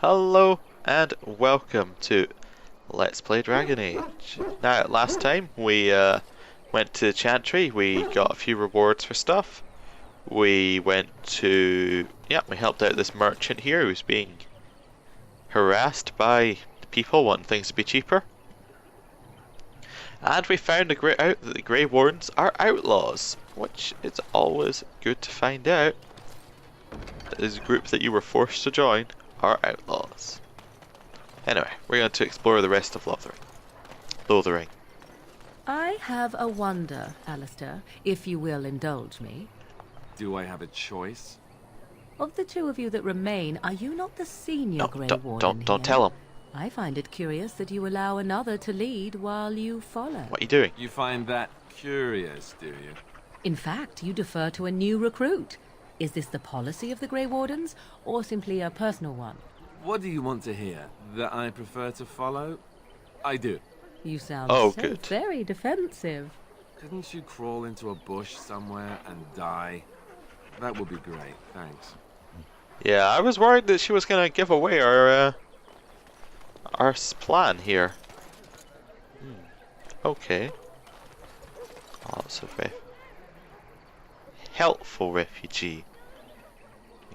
Hello and welcome to Let's Play Dragon Age. Now, last time we went to Chantry, we got a few rewards for stuff. We went to, we helped out this merchant here who's being harassed by people wanting things to be cheaper. And we found out that the Grey Wardens are outlaws, which is always good to find out. This group that you were forced to join are outlaws. Anyway, we're going to explore the rest of Lothering. I have a wonder, Alistair, if you will indulge me. Do I have a choice? Of the two of you that remain, are you not the senior Grey Warden Don't tell him. I find it curious that you allow another to lead while you follow. What are you doing? You find that curious, do you? In fact, you defer to a new recruit. Is this the policy of the Grey Wardens, or simply a personal one? What do you want to hear? That I prefer to follow? I do. You sound good. very defensive. Couldn't you crawl into a bush somewhere and die? That would be great, thanks. Yeah, I was worried that she was going to give away our plan here. Okay. Lots of helpful refugee.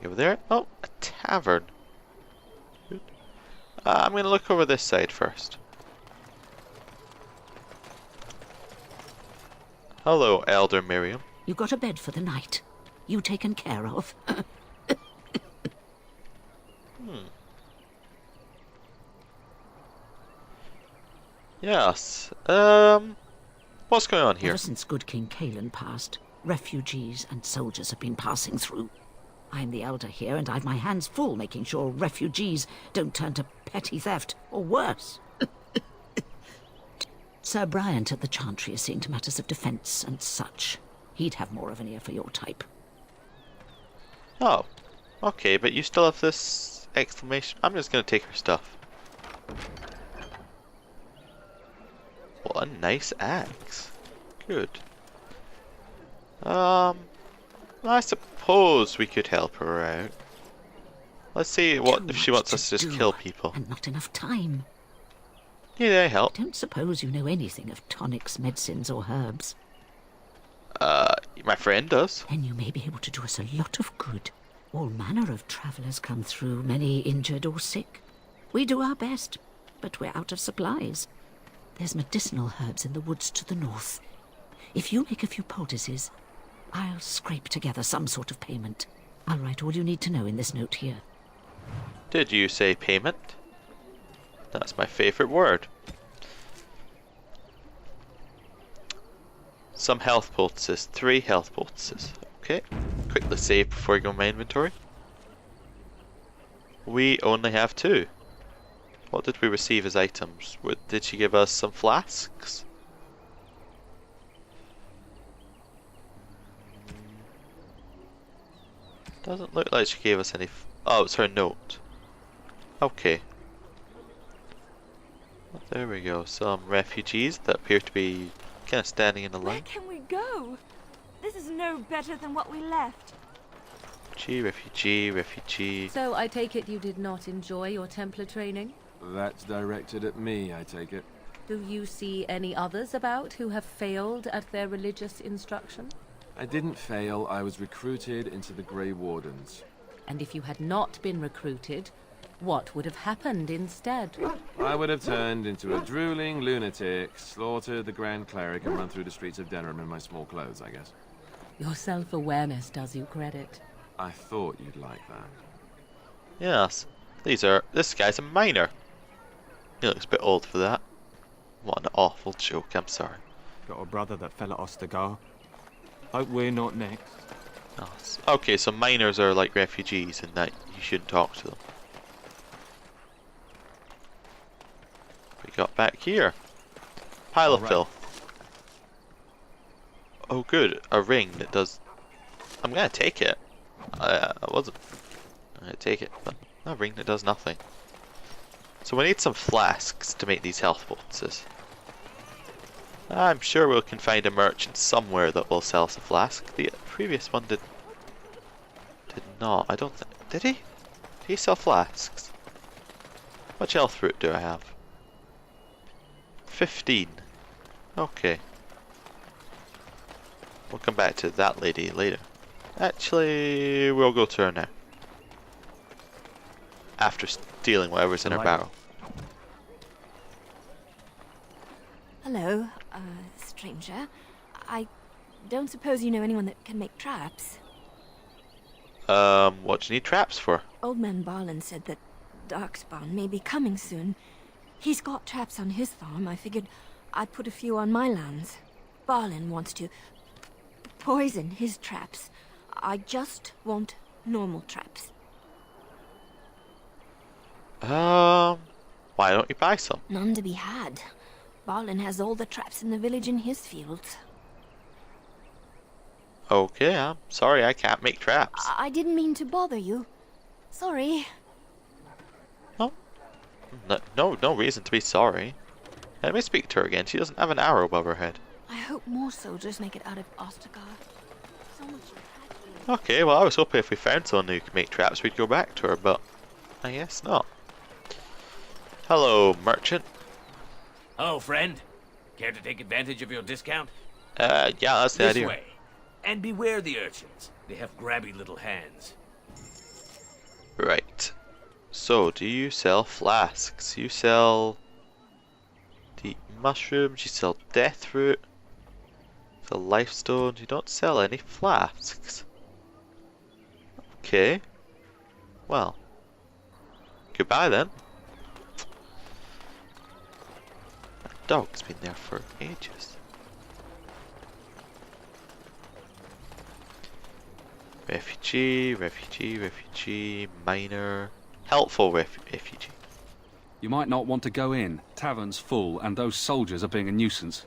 Over there? Oh, a tavern. Good. I'm going to look over this side first. Hello, Elder Miriam. You got a bed for the night. You taken care of. Yes. What's going on here? Ever since good King Kalen passed, refugees and soldiers have been passing through. I'm the elder here, and I've my hands full making sure refugees don't turn to petty theft, or worse. Sir Bryant at the Chantry is seeing to matters of defence and such. He'd have more of an ear for your type. Oh, okay, but you still have this exclamation. I'm just going to take her stuff. What a nice axe. Good. I suppose we could help her out. Let's see if she wants us to just kill people. And not enough time. Yeah, I help. Don't suppose you know anything of tonics, medicines, or herbs. My friend does. Then you may be able to do us a lot of good. All manner of travellers come through, many injured or sick. We do our best, but we're out of supplies. There's medicinal herbs in the woods to the north. If you make a few poultices, I'll scrape together some sort of payment. I'll write all you need to know in this note here. Did you say payment? That's my favourite word. Some health poultices. 3 health poultices. Okay. Quickly save before I go in my inventory. We only have 2. What did we receive as items? Did she give us some flasks? Doesn't look like she gave us any. Oh, it's her note. Okay. Well, there we go. Some refugees that appear to be kind of standing in a line. Where can we go? This is no better than what we left. Refugee. So I take it you did not enjoy your Templar training? That's directed at me, I take it. Do you see any others about who have failed at their religious instruction? I didn't fail, I was recruited into the Grey Wardens. And if you had not been recruited, what would have happened instead? I would have turned into a drooling lunatic, slaughtered the Grand Cleric, and run through the streets of Denham in my small clothes, I guess. Your self-awareness does you credit. I thought you'd like that. Yes. This guy's a miner. He looks a bit old for that. What an awful joke, I'm sorry. Got a brother that fell at Ostagar. Hope we're not next. Oh, okay, so miners are like refugees and that you shouldn't talk to them. We got back here. Pile of filth. Oh good, a ring that does. I'm gonna take it. I wasn't gonna take it, but a ring that does nothing. So we need some flasks to make these health poultices. I'm sure we can find a merchant somewhere that will sell us a flask. The previous one did not. I don't think. Did he? Did he sell flasks? much health fruit do I have? 15. Okay. We'll come back to that lady later. Actually, we'll go to her now. After stealing whatever's in her barrel. Hello, stranger. I don't suppose you know anyone that can make traps? What do you need traps for? Old man Barlin said that Darkspawn may be coming soon. He's got traps on his farm. I figured I'd put a few on my lands. Barlin wants to poison his traps. I just want normal traps. Why don't you buy some? None to be had. Barlin has all the traps in the village in his fields. Okay, I'm sorry I can't make traps. I didn't mean to bother you. Sorry. No reason to be sorry. Let me speak to her again. She doesn't have an arrow above her head. I hope more soldiers make it out of Ostagar. So much tragedy. Okay, well I was hoping if we found someone who could make traps we'd go back to her, but I guess not. Hello, merchant. Hello, friend. Care to take advantage of your discount? Yeah, that's the This idea. way. And beware the urchins. They have grabby little hands. Right. So, do you sell flasks? You sell deep mushrooms, you sell death root, you sell life stones, you don't sell any flasks. Okay. Well. Goodbye then. That dog's been there for ages. Refugee, miner, helpful refugee. You might not want to go in. Tavern's full, and those soldiers are being a nuisance.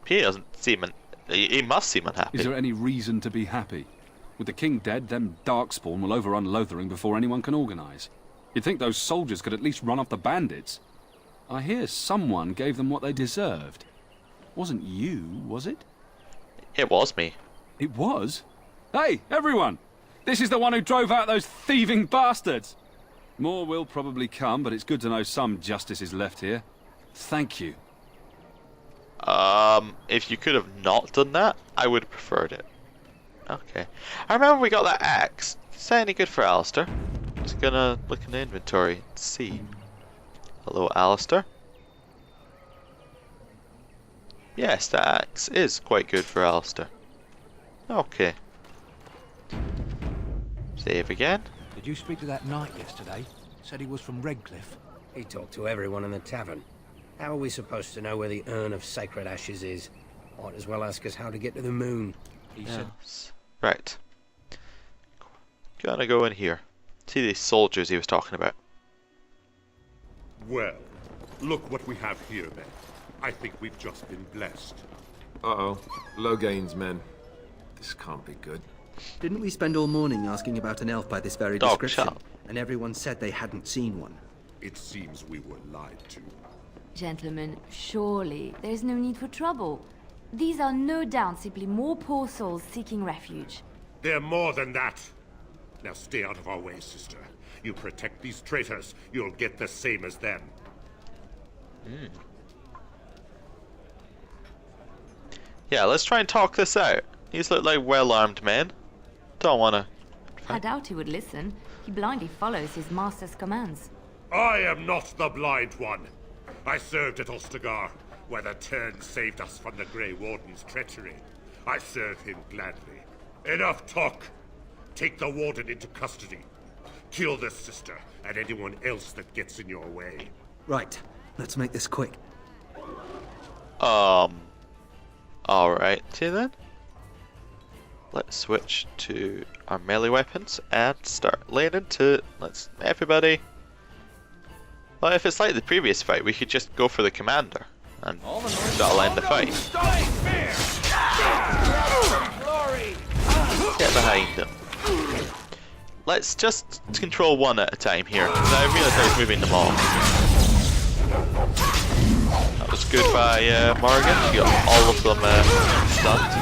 He doesn't seem, he must seem unhappy. Is there any reason to be happy? With the king dead, them Darkspawn will overrun Lothering before anyone can organise. You'd think those soldiers could at least run off the bandits. I hear someone gave them what they deserved. Wasn't you, was it? It was me. It was? Hey, everyone! This is the one who drove out those thieving bastards! More will probably come, but it's good to know some justice is left here. Thank you. If you could have not done that, I would have preferred it. Okay. I remember we got that axe. Is that any good for Alistair? Just gonna look in the inventory and see. Hello, Alistair. Yes, that axe is quite good for Alistair. Okay. Save again. Did you speak to that knight yesterday? Said he was from Redcliffe. He talked to everyone in the tavern. How are we supposed to know where the urn of sacred ashes is? Might as well ask us how to get to the moon. He said... Yes. Right. Gonna go in here. See these soldiers he was talking about. Well, look what we have here then. I think we've just been blessed. Uh-oh. Low gains, men. This can't be good. Didn't we spend all morning asking about an elf by this very Dog description? shot. And everyone said they hadn't seen one. It seems we were lied to. Gentlemen, surely there's no need for trouble. These are no doubt simply more poor souls seeking refuge. They're more than that. Now stay out of our way, sister. You protect these traitors, you'll get the same as them. Yeah, let's try and talk this out. These look like well-armed men. Don't wanna... I doubt he would listen. He blindly follows his master's commands. I am not the blind one. I served at Ostagar, where the Turn saved us from the Grey Warden's treachery. I serve him gladly. Enough talk! Take the Warden into custody. Kill this sister and anyone else that gets in your way. Right, let's make this quick. Alrighty then. Let's switch to our melee weapons and start laying into... Let's... everybody... Well, if it's like the previous fight, we could just go for the commander. And that'll end the fight. Get behind him. Let's just control one at a time here, because I realised I was moving them all. That was good by Morgan. She got all of them stunned.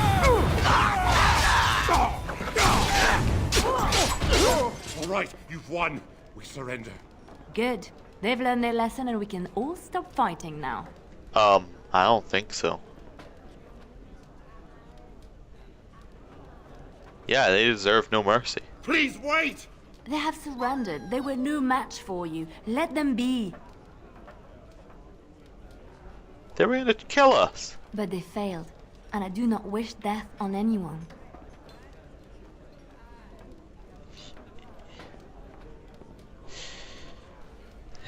Alright, you've won. We surrender. Good. They've learned their lesson and we can all stop fighting now. I don't think so. Yeah, they deserve no mercy. Please wait! They have surrendered. They were no match for you. Let them be. They were gonna kill us. But they failed, and I do not wish death on anyone.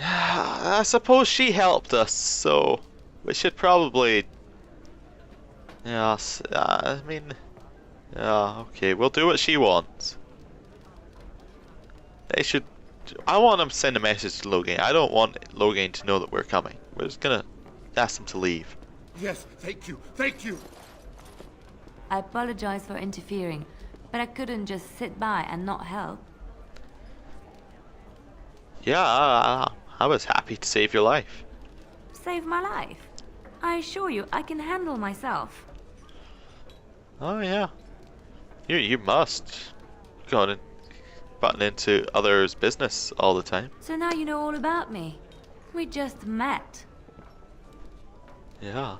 I suppose she helped us, so we should probably... Yes, I mean... Yeah, okay, we'll do what she wants. They should... I want them to send a message to Loghain. I don't want Loghain to know that we're coming. We're just gonna ask them to leave. Yes, thank you, thank you! I apologize for interfering, but I couldn't just sit by and not help. Yeah, I was happy to save your life. Save my life. I assure you, I can handle myself. Oh yeah. You must. Going and butting into others' business all the time. So now you know all about me. We just met. Yeah.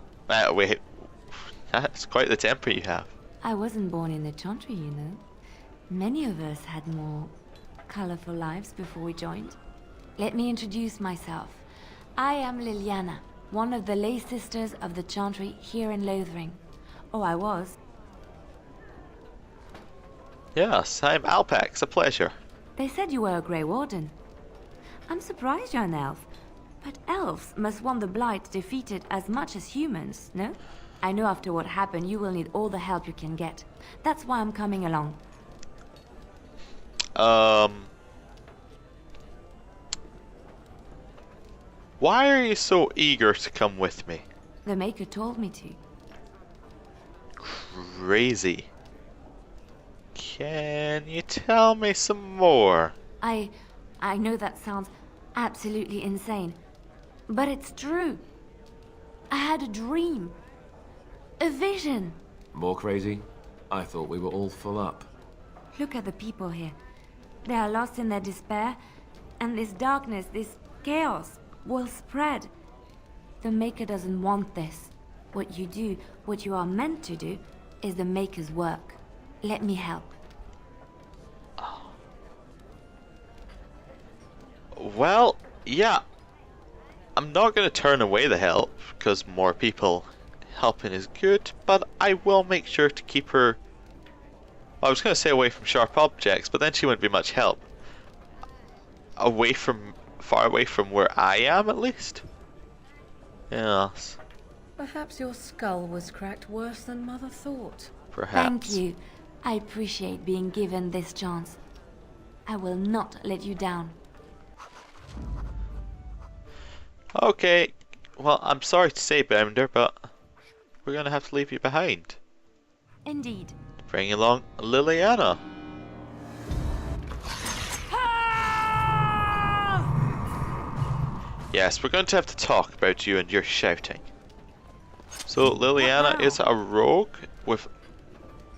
Wait. That's quite the temper you have. I wasn't born in the Chantry, you know. Many of us had more colorful lives before we joined. Let me introduce myself. I am Leliana, one of the lay sisters of the Chantry here in Lothering. Oh, I was. Yes, I'm Alpax, a pleasure. They said you were a Grey Warden. I'm surprised you're an elf. But elves must want the Blight defeated as much as humans, no? I know after what happened you will need all the help you can get. That's why I'm coming along. Why are you so eager to come with me? The Maker told me to. Crazy. Can you tell me some more? I know that sounds absolutely insane, but it's true. I had a dream. A vision. More crazy? I thought we were all full up. Look at the people here. They are lost in their despair, and this darkness, this chaos, will spread. The Maker doesn't want this. What you do, what you are meant to do, is the Maker's work. Let me help. Well, yeah. I'm not going to turn away the help, because more people helping is good, but I will make sure to keep her... I was going to say away from sharp objects, but then she wouldn't be much help. Far away from where I am, at least. Yes. Perhaps your skull was cracked worse than Mother thought. Perhaps. Thank you. I appreciate being given this chance. I will not let you down. Okay. Well, I'm sorry to say, Bounder, but we're going to have to leave you behind. Indeed. Bring along Leliana. Yes, we're going to have to talk about you and your shouting. So, Leliana is a rogue with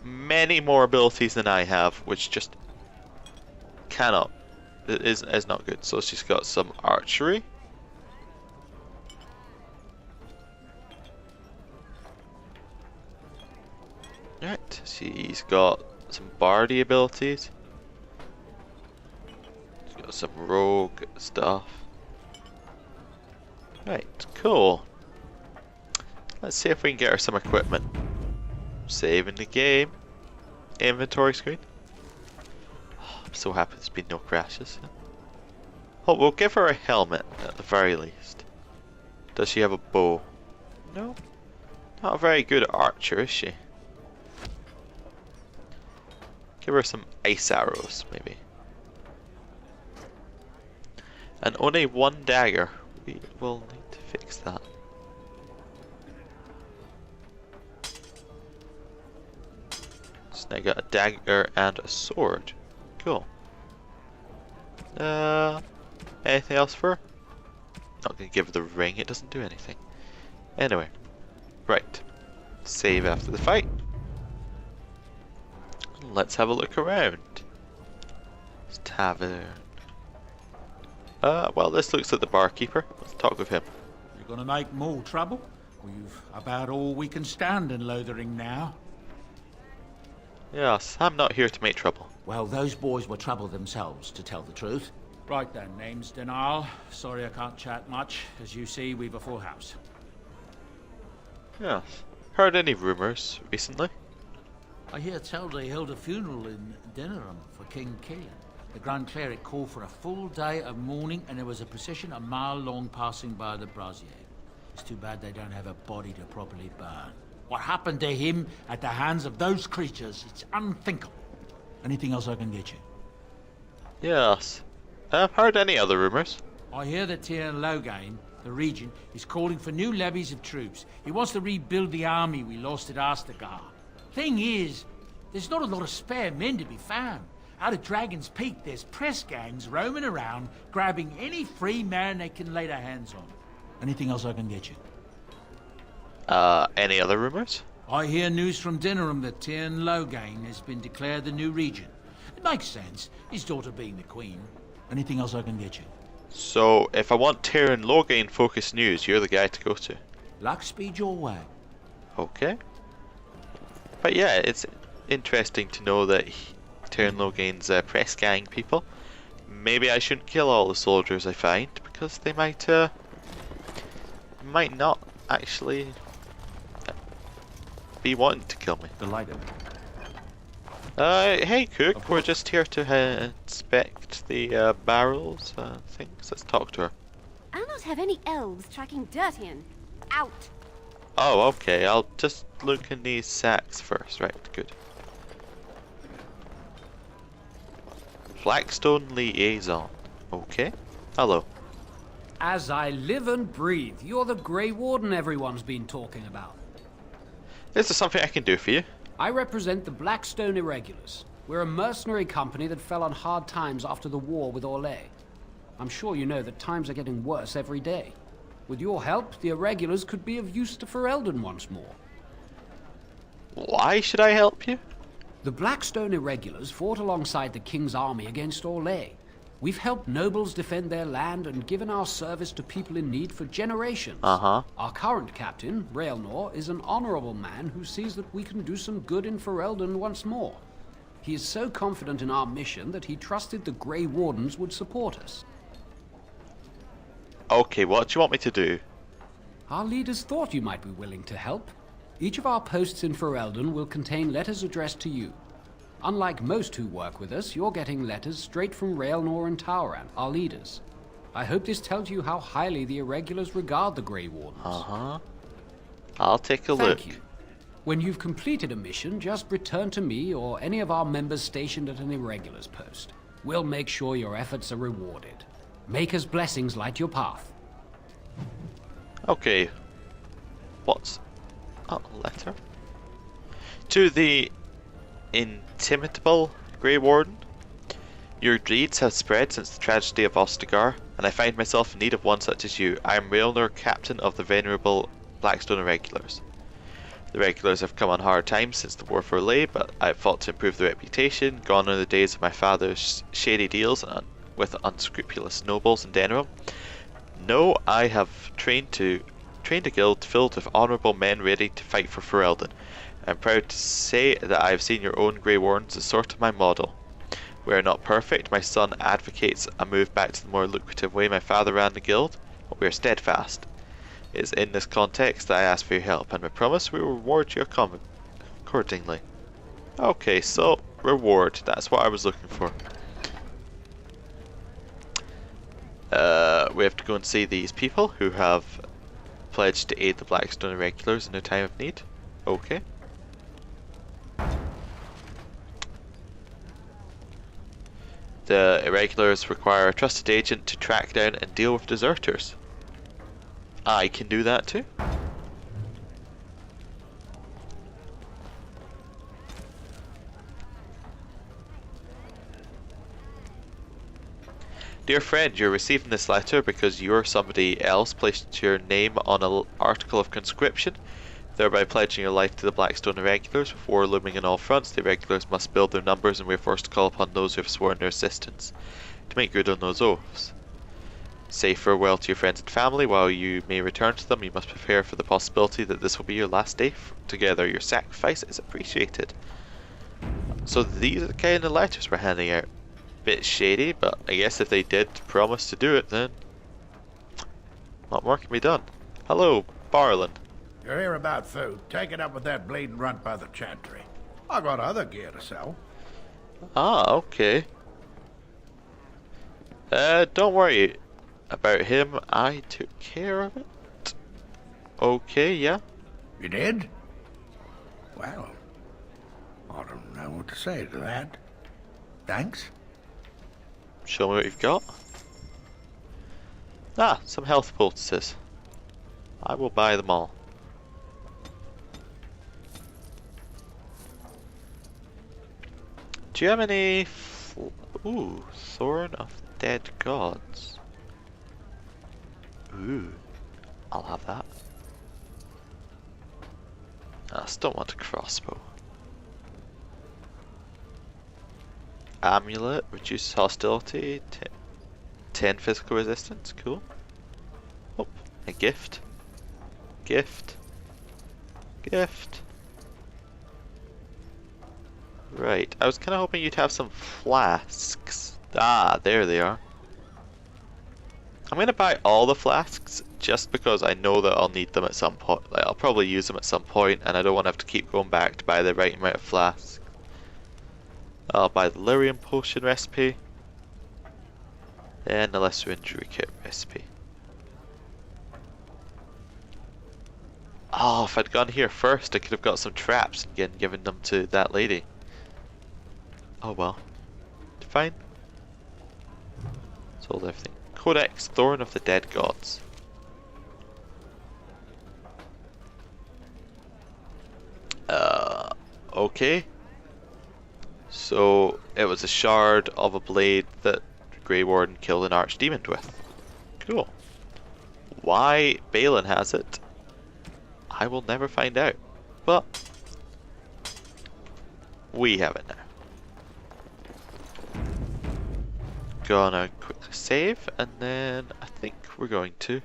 many more abilities than I have, which just is not good. So she's got some archery. Right, she's got some bardy abilities. She's got some rogue stuff. Right, cool. Let's see if we can get her some equipment. Saving the game. Inventory screen. Oh, I'm so happy there's been no crashes. Oh, we'll give her a helmet at the very least. Does she have a bow? No. Not a very good archer, is she? Give her some ice arrows, maybe. And only one dagger. We will need to fix that. So now I got a dagger and a sword. Cool. Anything else for her? Not gonna give her the ring, it doesn't do anything. Anyway. Right. Save after the fight. Let's have a look around. This tavern. Well, this looks like the barkeeper. Let's talk with him. You're gonna make more trouble? We've about all we can stand in Lothering now. Yes, I'm not here to make trouble. Well, those boys were trouble themselves, to tell the truth. Right then, name's Denal. Sorry I can't chat much. As you see, we've a full house. Yes. Heard any rumours recently? I hear tell they held a funeral in Denerim for King Killian. The Grand Cleric called for a full day of mourning, and there was a procession a mile long passing by the brazier. It's too bad they don't have a body to properly burn. What happened to him at the hands of those creatures, it's unthinkable. Anything else I can get you? Yes. Heard any other rumours? I hear that Tier Logain, the regent, is calling for new levies of troops. He wants to rebuild the army we lost at Astagar. Thing is, there's not a lot of spare men to be found. Out of Dragon's Peak, there's press gangs roaming around, grabbing any free man they can lay their hands on. Anything else I can get you? Any other rumours? I hear news from Denerim that Tiern Logain has been declared the new regent. It makes sense, his daughter being the queen. Anything else I can get you? So, if I want Tyrion Logain focused news, you're the guy to go to. Luck speed your way. Okay. But yeah, it's interesting to know that Tyrion Logain's press gang people. Maybe I shouldn't kill all the soldiers I find, because they might not actually be wanting to kill me. Delighted. Hey Cook, we're just here to inspect the barrels, things. Let's talk to her. I'll not have any elves tracking Dirtian. Out! Oh, okay, I'll just look in these sacks first. Right, good. Blackstone Liaison. Okay. Hello. As I live and breathe, you're the Grey Warden everyone's been talking about. Is there something I can do for you? I represent the Blackstone Irregulars. We're a mercenary company that fell on hard times after the war with Orlais. I'm sure you know that times are getting worse every day. With your help, the Irregulars could be of use to Ferelden once more. Why should I help you? The Blackstone Irregulars fought alongside the King's army against Orlais. We've helped nobles defend their land and given our service to people in need for generations. Uh-huh. Our current captain, Raelnor, is an honorable man who sees that we can do some good in Ferelden once more. He is so confident in our mission that he trusted the Grey Wardens would support us. Okay, what do you want me to do? Our leaders thought you might be willing to help. Each of our posts in Ferelden will contain letters addressed to you. Unlike most who work with us, you're getting letters straight from Raelnor and Tauran, our leaders. I hope this tells you how highly the Irregulars regard the Grey Wardens. Uh-huh. I'll take a look. Thank you. When you've completed a mission, just return to me or any of our members stationed at an Irregulars post. We'll make sure your efforts are rewarded. Maker's blessings light your path. Okay. What's a letter? To the Intimitable Grey Warden. Your deeds have spread since the tragedy of Ostagar, and I find myself in need of one such as you. I am Raelnor, captain of the venerable Blackstone Irregulars. The Regulars have come on hard times since the war for Orlais, but I have fought to improve their reputation. Gone are the days of my father's shady deals with unscrupulous nobles in Denerim. No, I have trained a guild filled with honourable men ready to fight for Ferelden. I'm proud to say that I have seen your own Grey Wardens as sort of my model. We are not perfect. My son advocates a move back to the more lucrative way my father ran the guild, but we are steadfast. It is in this context that I ask for your help, and I promise we will reward you accordingly. Okay, so reward. That's what I was looking for. We have to go and see these people who have pledged to aid the Blackstone Irregulars in a time of need. Okay. The Irregulars require a trusted agent to track down and deal with deserters. I can do that too. Dear friend, you're receiving this letter because you or somebody else placed your name on an article of conscription, thereby pledging your life to the Blackstone Irregulars. With war looming on all fronts, the Irregulars must build their numbers, and we are forced to call upon those who have sworn their assistance to make good on those oaths. Say farewell to your friends and family. While you may return to them, you must prepare for the possibility that this will be your last day together. Your sacrifice is appreciated. So these are the kind of letters we're handing out. Bit shady, but I guess if they did promise to do it, then a lot more can be done. Hello, Barlin. You're here about food. Take it up with that bleeding runt by the chantry. I got other gear to sell. Ah, okay. Don't worry about him. I took care of it. Okay, yeah. You did? Well, I don't know what to say to that. Thanks. Show me what you've got. Ah, some health poultices. I will buy them all. Do you have any... Ooh, Thorn of Dead Gods. Ooh, I'll have that. I still want a crossbow. Amulet, reduces hostility, 10 physical resistance, cool. Oh, a gift. Gift. Gift. Right, I was kind of hoping you'd have some flasks. Ah, there they are. I'm going to buy all the flasks just because I know that I'll need them at some point. Like, I'll probably use them at some point and I don't want to have to keep going back to buy the right amount of flasks. I'll buy the Lyrium Potion recipe and the Lesser Injury Kit recipe. Oh, if I'd gone here first I could have got some traps and given them to that lady. Oh well. Fine. Sold everything. Codex Thorn of the Dead Gods. Okay. So it was a shard of a blade that Grey Warden killed an archdemon with. Cool. Why Balin has it, I will never find out. But we have it now. Gonna quickly save, and then I think we're going to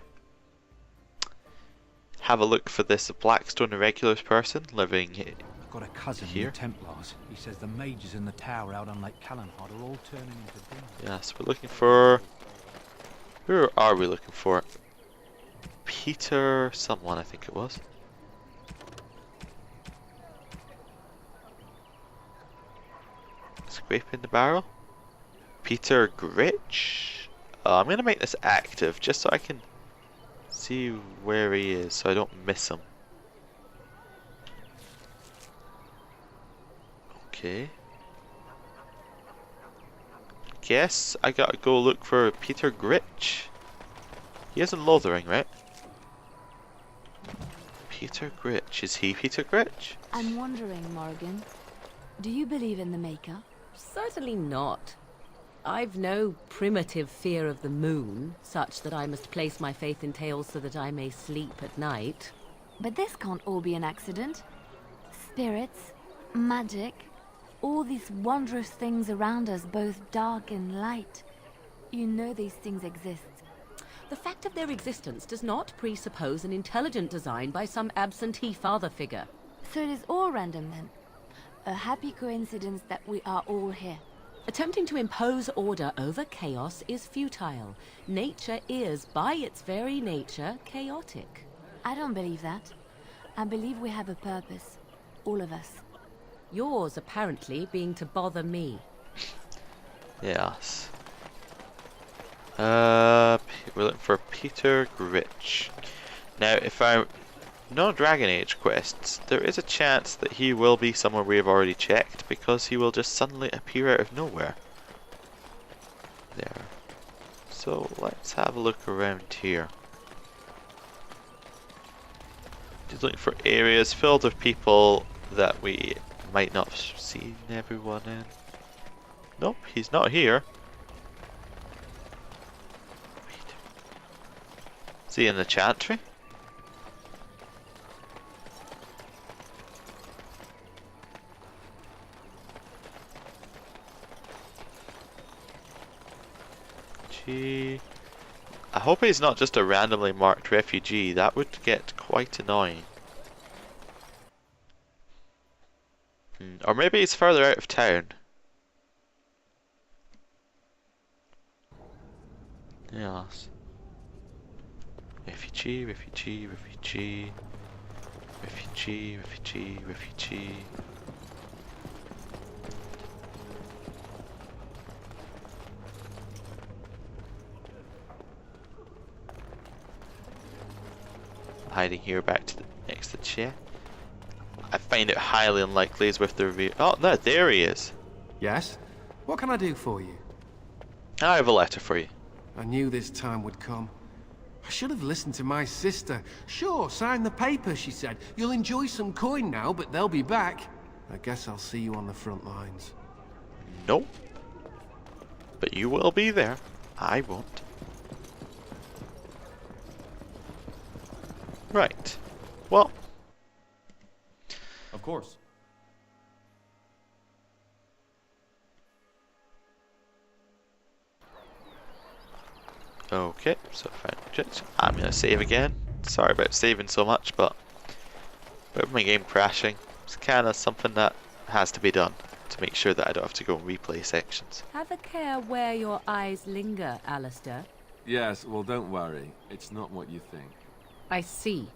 have a look for this Blackstone Irregulars person living here. I've got a cousin in the Templars. He says the mages in the tower out on Lake Callanhard are all turning into demons. Yes, we're looking for... Who are we looking for? Peter someone, I think it was. Scraping the barrel. Peter Gritch. I'm going to make this active just so I can see where he is so I don't miss him. Okay. Guess I gotta go look for Peter Gritch. He is in Lothering, right? Peter Gritch. Is he Peter Gritch? I'm wondering, Morrigan, do you believe in the Maker? Certainly not. I've no primitive fear of the moon, such that I must place my faith in tales so that I may sleep at night. But this can't all be an accident. Spirits, magic, all these wondrous things around us, both dark and light. You know these things exist. The fact of their existence does not presuppose an intelligent design by some absentee father figure. So it is all random then. A happy coincidence that we are all here. Attempting to impose order over chaos is futile. Nature is, by its very nature, chaotic. I don't believe that. I believe we have a purpose. All of us. Yours, apparently, being to bother me. Yes. We're looking for Peter Gritch. Now, if I know Dragon Age quests, there is a chance that he will be somewhere we have already checked because he will just suddenly appear out of nowhere. There. So let's have a look around here. Just looking for areas filled with people that we might not have seen everyone in. Nope, he's not here. Wait. Is he in the chantry? I hope he's not just a randomly marked refugee. That would get quite annoying. Or maybe he's further out of town. Yes. Refugee, refugee, refugee. Refugee, refugee, refugee. Hiding here back to the next to the chair. I find it highly unlikely he's with the review. Oh no, there he is. Yes? What can I do for you? I have a letter for you. I knew this time would come. I should have listened to my sister. Sure, sign the paper, she said. You'll enjoy some coin now, but they'll be back. I guess I'll see you on the front lines. Nope. But you will be there. I won't. Right. Well. Of course. Okay, so I'm gonna save again. Sorry about saving so much, but with my game crashing, it's kinda something that has to be done to make sure that I don't have to go and replay sections. Have a care where your eyes linger, Alistair. Yes, well don't worry. It's not what you think. I see.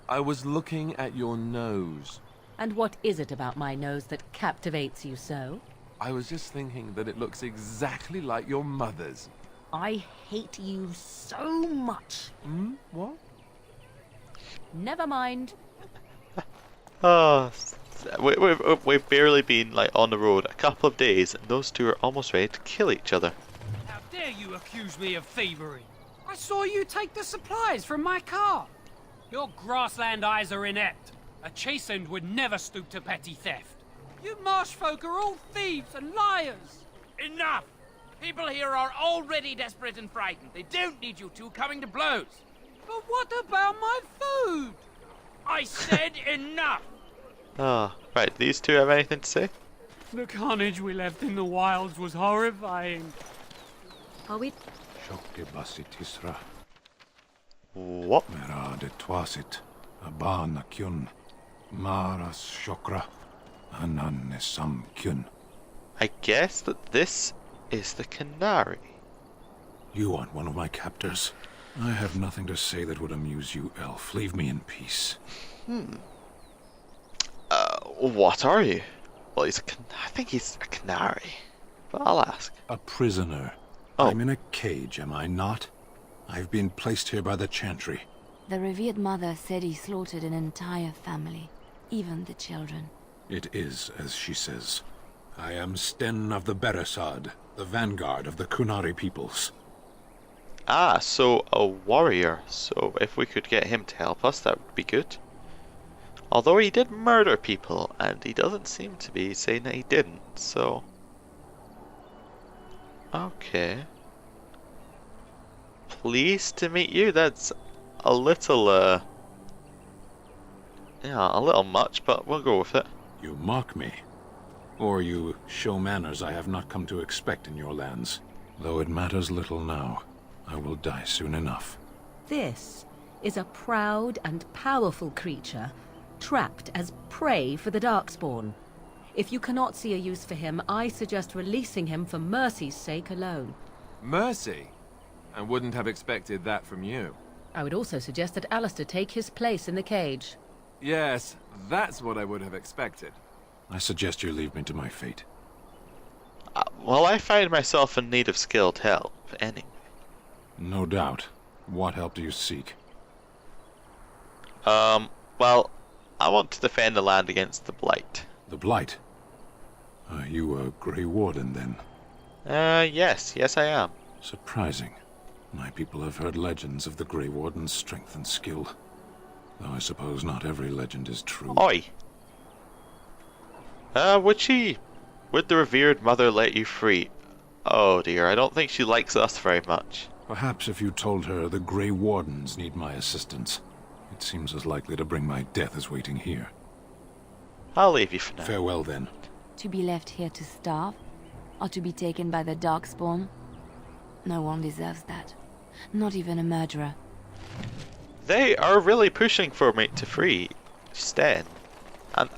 I was looking at your nose. And what is it about my nose that captivates you so? I was just thinking that it looks exactly like your mother's. I hate you so much. What? Never mind. Oh, we've barely been like on the road a couple of days, and those two are almost ready to kill each other. How dare you accuse me of thievery? I saw you take the supplies from my car. Your grassland eyes are inept. A chastened would never stoop to petty theft. You marsh folk are all thieves and liars. Enough! People here are already desperate and frightened. They don't need you two coming to blows. But what about my food? I said enough! Ah, right, these two have anything to say? The carnage we left in the wilds was horrifying. Are we... Shokebasitisra. What? Mera de twasit. Abana kyun. Maras shokra. Anan sam kyun. I guess that this is the canary. You want one of my captors? I have nothing to say that would amuse you, elf. Leave me in peace. What are you? Well, I think he's a canary. But I'll ask. A prisoner. Oh. I'm in a cage, am I not? I've been placed here by the Chantry. The revered mother said he slaughtered an entire family, even the children. It is as she says. I am Sten of the Beresad, the vanguard of the Kunari peoples. Ah, so a warrior. So if we could get him to help us, that would be good. Although he did murder people, and he doesn't seem to be saying that he didn't, so... Okay. Pleased to meet you. That's a little, yeah, a little much, but we'll go with it. You mock me. Or you show manners I have not come to expect in your lands. Though it matters little now. I will die soon enough. This is a proud and powerful creature, trapped as prey for the Darkspawn. If you cannot see a use for him, I suggest releasing him for mercy's sake alone. Mercy? I wouldn't have expected that from you. I would also suggest that Alistair take his place in the cage. Yes, that's what I would have expected. I suggest you leave me to my fate. Well, I find myself in need of skilled help, anyway. No doubt. What help do you seek? Well, I want to defend the land against the Blight. The Blight? Are you a Grey Warden, then? Yes I am. Surprising. My people have heard legends of the Grey Warden's strength and skill. Though I suppose not every legend is true. Oi! Would the revered mother let you free? Oh dear, I don't think she likes us very much. Perhaps if you told her the Grey Wardens need my assistance. It seems as likely to bring my death as waiting here. I'll leave you for now. Farewell, then. To be left here to starve? Or to be taken by the Darkspawn? No one deserves that. Not even a murderer. They are really pushing for me to free Sten. And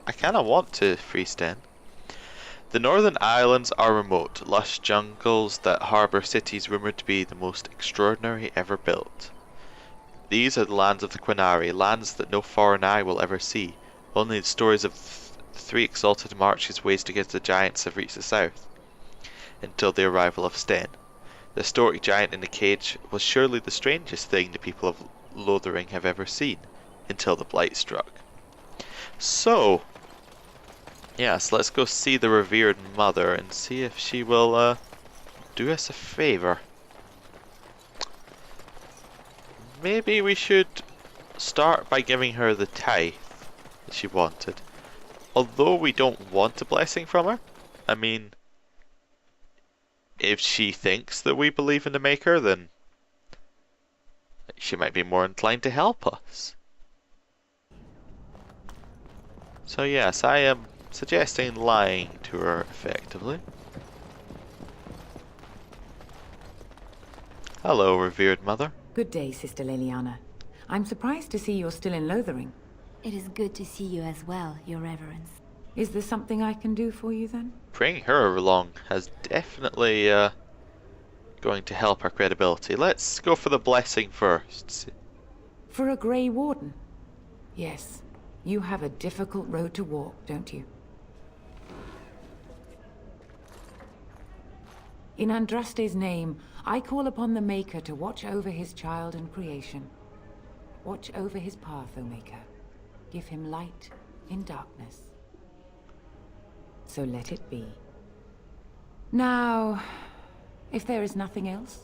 I kind of want to free Sten. The Northern Islands are remote, lush jungles that harbour cities rumoured to be the most extraordinary ever built. These are the lands of the Quinari, lands that no foreign eye will ever see. Only the stories of the three exalted marches waged against the giants have reached the south, until the arrival of Sten. The historic giant in the cage was surely the strangest thing the people of Lothering have ever seen, until the Blight struck. So, yes, let's go see the revered mother and see if she will do us a favour. Maybe we should start by giving her the tithe that she wanted. Although we don't want a blessing from her. I mean, if she thinks that we believe in the Maker, then she might be more inclined to help us. So yes, I am suggesting lying to her effectively. Hello, revered mother. Good day, Sister Leliana. I'm surprised to see you're still in Lothering. It is good to see you as well, Your Reverence. Is there something I can do for you then? Bringing her along has definitely going to help our credibility. Let's go for the blessing first. For a Grey Warden? Yes. You have a difficult road to walk, don't you? In Andraste's name, I call upon the Maker to watch over his child and creation. Watch over his path, O Maker. Give him light in darkness. So let it be. Now, if there is nothing else?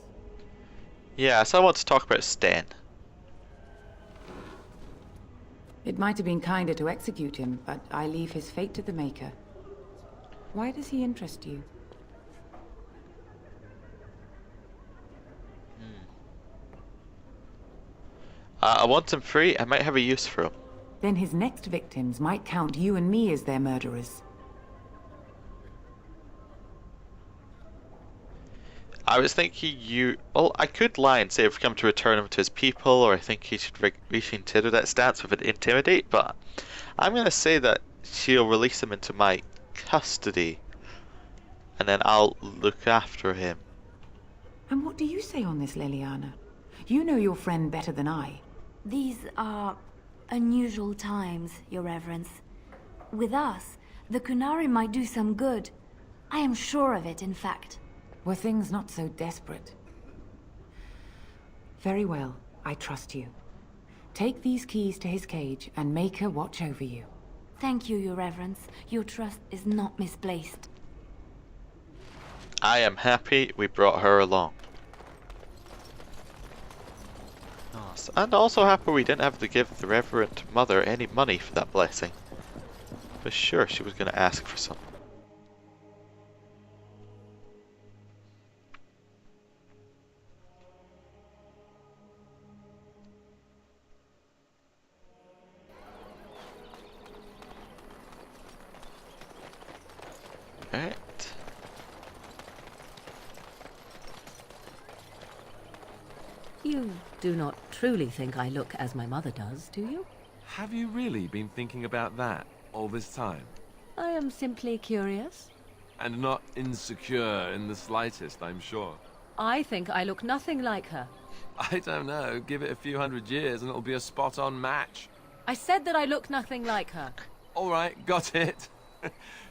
Yes, I want to talk about Sten. It might have been kinder to execute him, but I leave his fate to the Maker. Why does he interest you? I want him free. I might have a use for him. Then his next victims might count you and me as their murderers. I was thinking well, I could lie and say we've come to return him to his people, or I think he should reconsider that stance with an intimidate, but I'm going to say that she'll release him into my custody, and then I'll look after him. And what do you say on this, Leliana? You know your friend better than I. These are unusual times, Your Reverence. With us, the Kunari might do some good. I am sure of it, in fact. Were things not so desperate? Very well, I trust you. Take these keys to his cage and make her watch over you. Thank you, Your Reverence. Your trust is not misplaced. I am happy we brought her along. And also happy we didn't have to give the Reverend Mother any money for that blessing. For sure she was going to ask for some. Alright. You do not truly think I look as my mother does, do you? Have you really been thinking about that all this time? I am simply curious. And not insecure in the slightest, I'm sure. I think I look nothing like her. I don't know. Give it a few hundred years and it'll be a spot-on match. I said that I look nothing like her. All right, got it.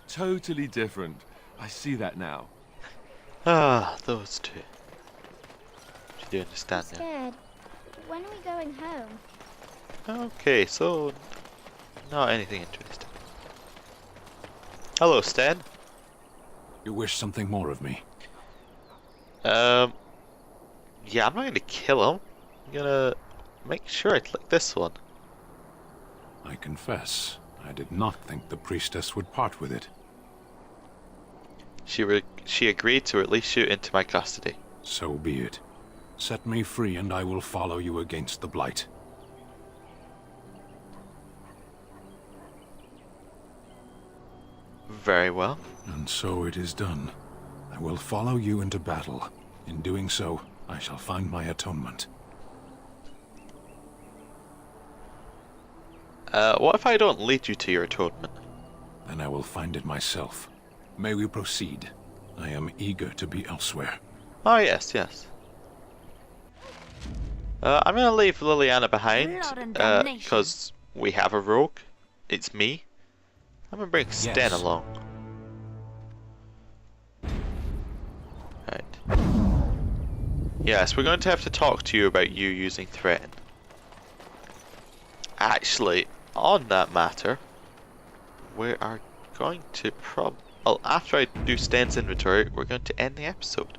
Totally different. I see that now. Ah, those two. Do you understand I'm scared. When are we going home? now? Okay, so not anything interesting. Hello, Sten. You wish something more of me? Yeah, I'm not gonna kill him. I'm gonna make sure I click this one. I confess, I did not think the priestess would part with it. She agreed to release you into my custody. So be it. Set me free and I will follow you against the Blight. Very well. And so it is done. I will follow you into battle. In doing so, I shall find my atonement. What if I don't lead you to your atonement? Then I will find it myself. May we proceed? I am eager to be elsewhere. Oh yes, yes. I'm gonna leave Leliana behind, because we have a rogue. It's me. I'm gonna bring Sten along. Right. Yes, we're going to have to talk to you about you using Threaten. Actually, on that matter, we are going to well, after I do Sten's inventory, we're going to end the episode.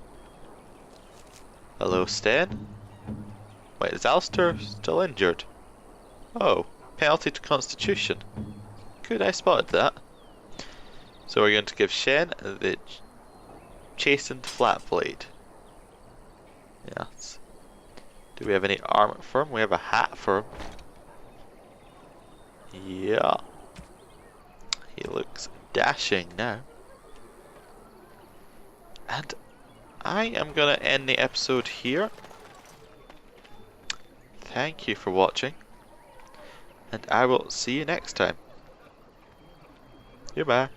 Hello, Sten? Wait, is Alistair still injured? Oh, penalty to Constitution. Good, I spotted that. So we're going to give Shen the Chastened Flat Blade. Yes. Do we have any armor for him? We have a hat for him. Yeah. He looks dashing now. And I am gonna end the episode here. Thank you for watching. And I will see you next time. Goodbye.